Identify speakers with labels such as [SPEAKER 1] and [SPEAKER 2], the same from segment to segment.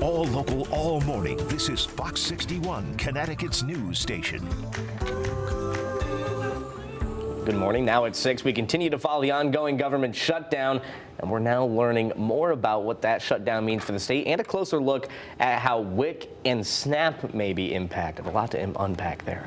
[SPEAKER 1] All local, all morning. This is Fox 61, Connecticut's news station.
[SPEAKER 2] Good morning. Now at 6, we continue to follow the ongoing government shutdown, and we're now learning more about what that shutdown means for the state and a closer look at how WIC and SNAP may be impacted. A lot to unpack there.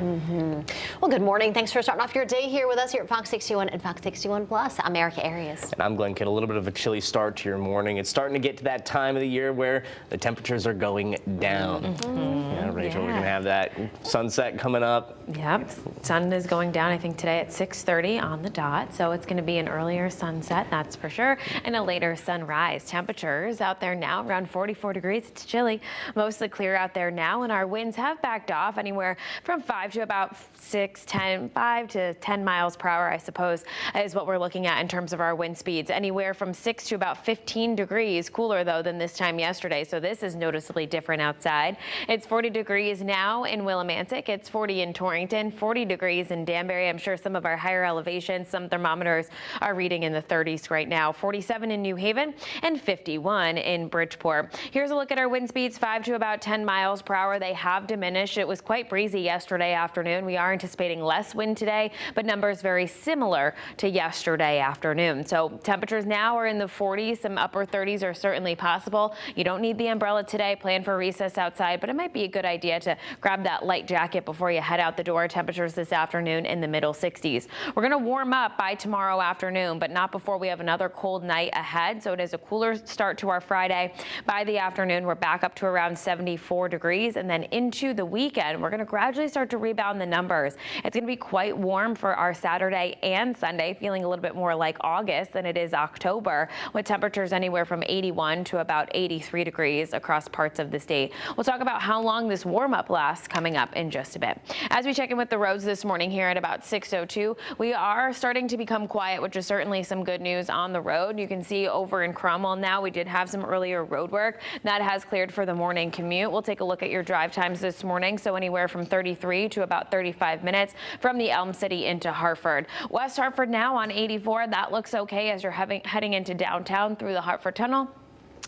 [SPEAKER 3] Well, good morning. Thanks for starting off your day here with us here at Fox 61 and Fox 61 Plus. I'm Erica Arias.
[SPEAKER 2] And I'm Glenn Kidd. A little bit of a chilly start to your morning. It's starting to get to that time of the year where the temperatures are going down. Yeah, Rachel, we're going to have that sunset coming up.
[SPEAKER 4] Yep, sun is going down, I think, today at 6:30 on the dot. So it's going to be an earlier sunset, that's for sure, and a later sunrise. Temperatures out there now around 44 degrees. It's chilly, mostly clear out there now, and our winds have backed off anywhere from 5 to about 5 to 10 miles per hour, I suppose, is what we're looking at in terms of our wind speeds. Anywhere from 6 to about 15 degrees cooler, though, than this time yesterday. So this is noticeably different outside. It's 40 degrees now in Willimantic. It's 40 in Torrington, 40 degrees in Danbury. I'm sure some of our higher elevations, some thermometers are reading in the 30s right now. 47 in New Haven and 51 in Bridgeport. Here's a look at our wind speeds, 5 to about 10 miles per hour. They have diminished. It was quite breezy yesterday afternoon. We are anticipating less wind today, but numbers very similar to yesterday afternoon. So temperatures now are in the 40s. Some upper 30s are certainly possible. You don't need the umbrella today. Plan for recess outside, but it might be a good idea to grab that light jacket before you head out the door. Temperatures this afternoon in the middle 60s. We're going to warm up by tomorrow afternoon, but not before we have another cold night ahead. So it is a cooler start to our Friday. By the afternoon, we're back up to around 74 degrees, and then into the weekend, we're going to gradually start to rebound the numbers. It's going to be quite warm for our Saturday and Sunday, feeling a little bit more like August than it is October, with temperatures anywhere from 81 to about 83 degrees across parts of the state. We'll talk about how long this warm-up lasts coming up in just a bit. As we check in with the roads this morning here at about 6:02, we are starting to become quiet, which is certainly some good news on the road. You can see over in Cromwell now, we did have some earlier road work. That has cleared for the morning commute. We'll take a look at your drive times this morning. So anywhere from 33 to about 35 minutes from the Elm City into Hartford. West Hartford now on 84. That looks okay as you're heading into downtown through the Hartford Tunnel.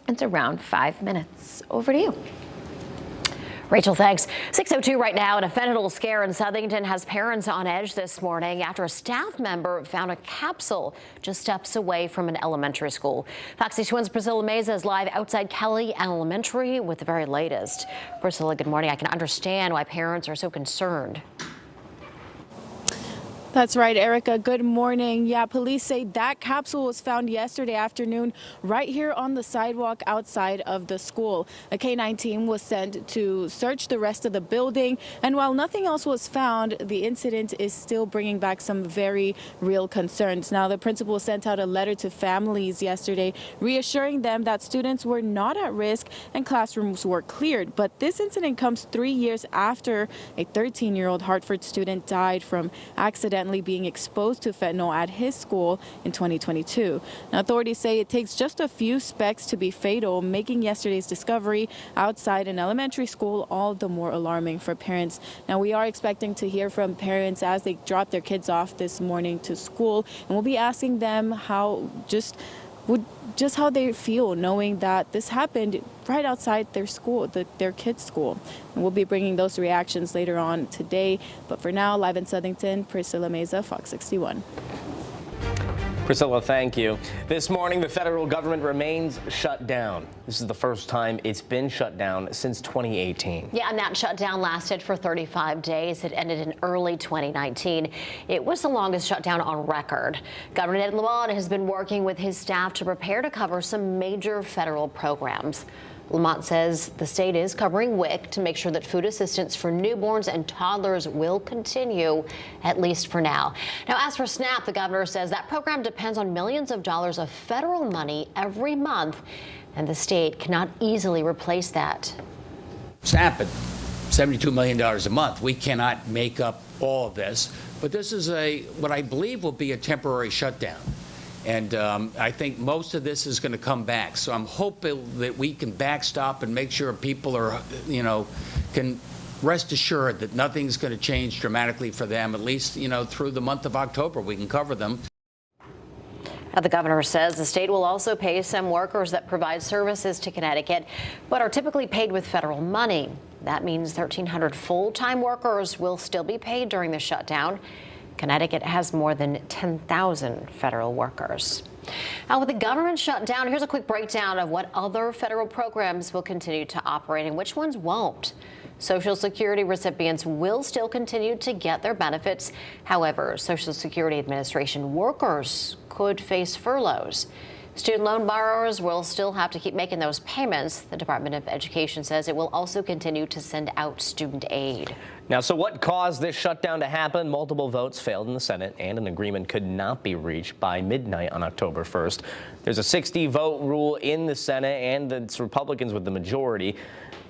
[SPEAKER 4] It's around 5 minutes. Over to you.
[SPEAKER 3] Rachel, thanks. 6:02 right now, and a fentanyl scare in Southington has parents on edge this morning after a staff member found a capsule just steps away from an elementary school. Fox 61's Priscilla Meza is live outside Kelly Elementary with the very latest. Priscilla, good morning. I can understand why parents are so concerned.
[SPEAKER 5] That's right, Erica. Good morning. Yeah, police say that capsule was found yesterday afternoon right here on the sidewalk outside of the school. A K-9 team was sent to search the rest of the building, and while nothing else was found, the incident is still bringing back some very real concerns. Now, the principal sent out a letter to families yesterday reassuring them that students were not at risk and classrooms were cleared. But this incident comes 3 years after a 13-year-old Hartford student died from accidentally being exposed to fentanyl at his school in 2022. Now, authorities say it takes just a few specks to be fatal, making yesterday's discovery outside an elementary school all the more alarming for parents. Now, we are expecting to hear from parents as they drop their kids off this morning to school, and we'll be asking them how they feel knowing that this happened right outside their school, their kids' school. And we'll be bringing those reactions later on today. But for now, live in Southington, Priscilla Meza, Fox 61.
[SPEAKER 2] Priscilla, thank you. This morning, the federal government remains shut down. This is the first time it's been shut down since 2018.
[SPEAKER 3] Yeah, and that shutdown lasted for 35 days. It ended in early 2019. It was the longest shutdown on record. Governor Ed Lamont has been working with his staff to prepare to cover some major federal programs. Lamont says the state is covering WIC to make sure that food assistance for newborns and toddlers will continue, at least for now. Now, as for SNAP, the governor says that program depends on millions of dollars of federal money every month, and the state cannot easily replace that.
[SPEAKER 6] SNAP at $72 million a month. We cannot make up all of this, but this is what I believe will be a temporary shutdown. And I think most of this is going to come back. So I'm hoping that we can backstop and make sure people are, can rest assured that nothing's going to change dramatically for them, at least, through the month of October. We can cover them.
[SPEAKER 3] Now, the governor says the state will also pay some workers that provide services to Connecticut, but are typically paid with federal money. That means 1,300 full-time workers will still be paid during the shutdown. Connecticut has more than 10,000 federal workers. Now, with the government shutdown, here's a quick breakdown of what other federal programs will continue to operate and which ones won't. Social Security recipients will still continue to get their benefits. However, Social Security Administration workers could face furloughs. Student loan borrowers will still have to keep making those payments. The Department of Education says it will also continue to send out student aid.
[SPEAKER 2] Now, so what caused this shutdown to happen? Multiple votes failed in the Senate, and an agreement could not be reached by midnight on October 1st. There's a 60-vote rule in the Senate, and it's Republicans with the majority.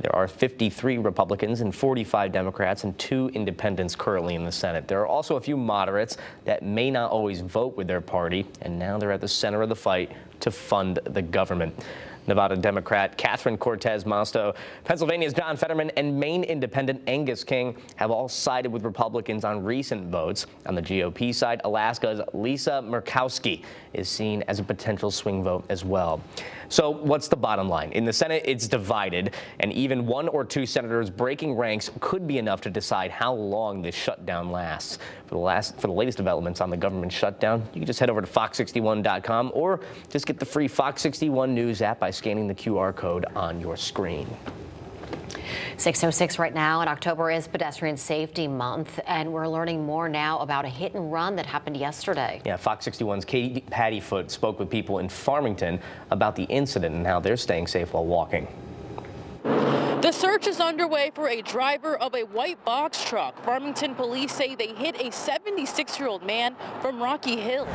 [SPEAKER 2] There are 53 Republicans and 45 Democrats and 2 independents currently in the Senate. There are also a few moderates that may not always vote with their party, and now they're at the center of the fight to fund the government. Nevada Democrat Catherine Cortez Masto, Pennsylvania's John Fetterman, and Maine Independent Angus King have all sided with Republicans on recent votes. On the GOP side, Alaska's Lisa Murkowski is seen as a potential swing vote as well. So what's the bottom line? In the Senate, it's divided, and even 1 or 2 senators breaking ranks could be enough to decide how long this shutdown lasts. For the latest developments on the government shutdown, you can just head over to fox61.com or just get the free Fox 61 News app by scanning the QR code on your screen.
[SPEAKER 3] 6:06 right now, and October is Pedestrian Safety Month, and we're learning more now about a hit and run that happened yesterday.
[SPEAKER 2] Yeah, Fox 61's Katie Pattyfoot spoke with people in Farmington about the incident and how they're staying safe while walking.
[SPEAKER 7] The search is underway for a driver of a white box truck. Farmington police say they hit a 76-year-old man from Rocky Hill.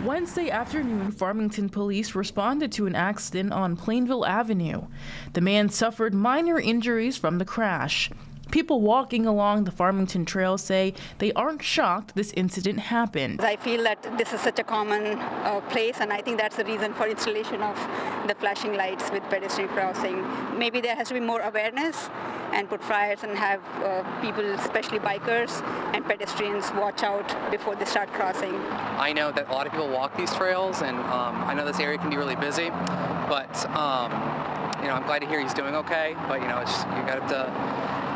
[SPEAKER 7] Wednesday afternoon, Farmington police responded to an accident on Plainville Avenue. The man suffered minor injuries from the crash. People walking along the Farmington Trail say they aren't shocked this incident happened.
[SPEAKER 8] I feel that this is such a common place, and I think that's the reason for installation of the flashing lights with pedestrian crossing. Maybe there has to be more awareness and put flyers and have people, especially bikers and pedestrians, watch out before they start crossing.
[SPEAKER 9] I know that a lot of people walk these trails, and I know this area can be really busy, but I'm glad to hear he's doing okay. But you got to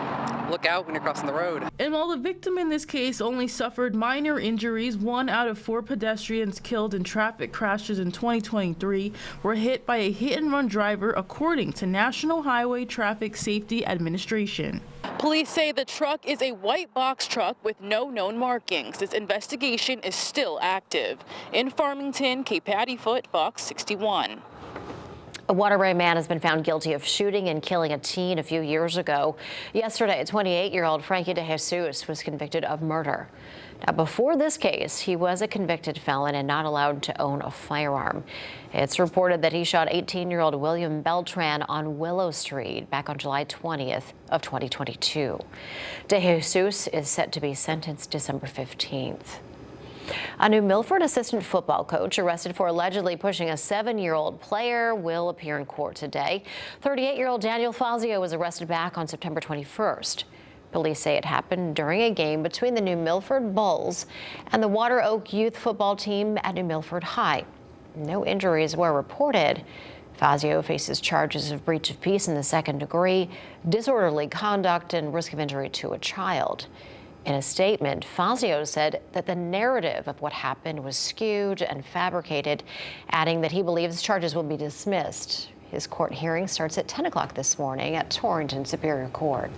[SPEAKER 9] look out when you're crossing the road.
[SPEAKER 7] And while the victim in this case only suffered minor injuries, 1 out of 4 pedestrians killed in traffic crashes in 2023 were hit by a hit-and-run driver, according to National Highway Traffic Safety Administration. Police say the truck is a white box truck with no known markings. This investigation is still active. In Farmington, Kate Pattyfoot, Fox 61.
[SPEAKER 3] A Waterbury man has been found guilty of shooting and killing a teen a few years ago. Yesterday, 28-year-old Frankie DeJesus was convicted of murder. Now, before this case, he was a convicted felon and not allowed to own a firearm. It's reported that he shot 18-year-old William Beltran on Willow Street back on July 20th of 2022. DeJesus is set to be sentenced December 15th. A New Milford assistant football coach arrested for allegedly pushing a 7-year-old player will appear in court today. 38-year-old Daniel Fazio was arrested back on September 21st. Police say it happened during a game between the New Milford Bulls and the Water Oak youth football team at New Milford High. No injuries were reported. Fazio faces charges of breach of peace in the 2nd degree, disorderly conduct, and risk of injury to a child. In a statement, Fazio said that the narrative of what happened was skewed and fabricated, adding that he believes charges will be dismissed. His court hearing starts at 10 o'clock this morning at Torrington Superior Court.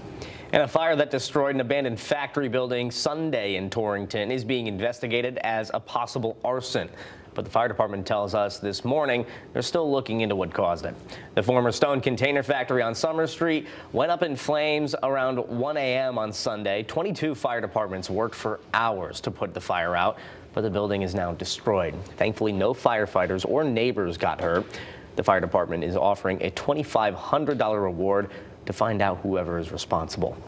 [SPEAKER 2] And a fire that destroyed an abandoned factory building Sunday in Torrington is being investigated as a possible arson. But the fire department tells us this morning they're still looking into what caused it. The former stone container factory on Summer Street went up in flames around 1 a.m. on Sunday. 22 fire departments worked for hours to put the fire out, but the building is now destroyed. Thankfully, no firefighters or neighbors got hurt. The fire department is offering a $2,500 reward to find out whoever is responsible.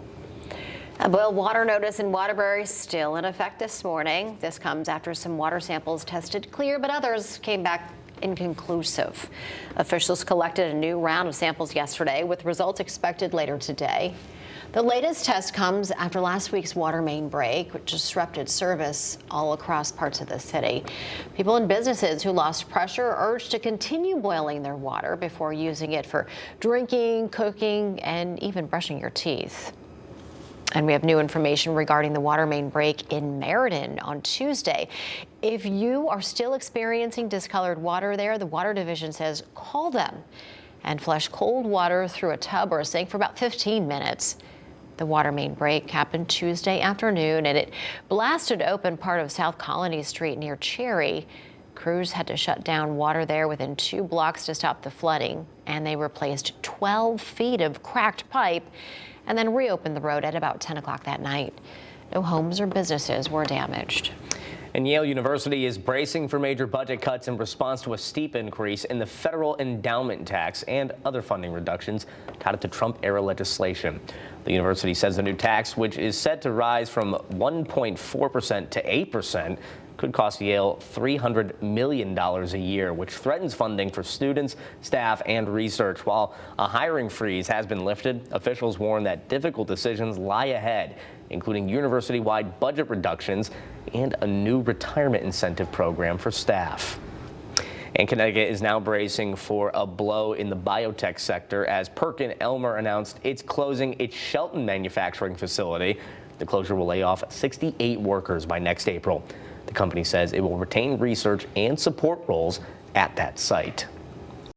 [SPEAKER 3] A boil water notice in Waterbury still in effect this morning. This comes after some water samples tested clear, but others came back inconclusive. Officials collected a new round of samples yesterday, with results expected later today. The latest test comes after last week's water main break, which disrupted service all across parts of the city. People and businesses who lost pressure are urged to continue boiling their water before using it for drinking, cooking, and even brushing your teeth. And we have new information regarding the water main break in Meriden on Tuesday. If you are still experiencing discolored water there, the Water Division says call them and flush cold water through a tub or a sink for about 15 minutes. The water main break happened Tuesday afternoon, and it blasted open part of South Colony Street near Cherry. Crews had to shut down water there within 2 blocks to stop the flooding, and they replaced 12 feet of cracked pipe and then reopened the road at about 10 o'clock that night. No homes or businesses were damaged.
[SPEAKER 2] And Yale University is bracing for major budget cuts in response to a steep increase in the federal endowment tax and other funding reductions tied to Trump-era legislation. The university says the new tax, which is set to rise from 1.4% to 8%, could cost Yale $300 million a year, which threatens funding for students, staff, and research. While a hiring freeze has been lifted, officials warn that difficult decisions lie ahead, including university-wide budget reductions and a new retirement incentive program for staff. And Connecticut is now bracing for a blow in the biotech sector as Perkin-Elmer announced it's closing its Shelton manufacturing facility. The closure will lay off 68 workers by next April. The company says it will retain research and support roles at that site.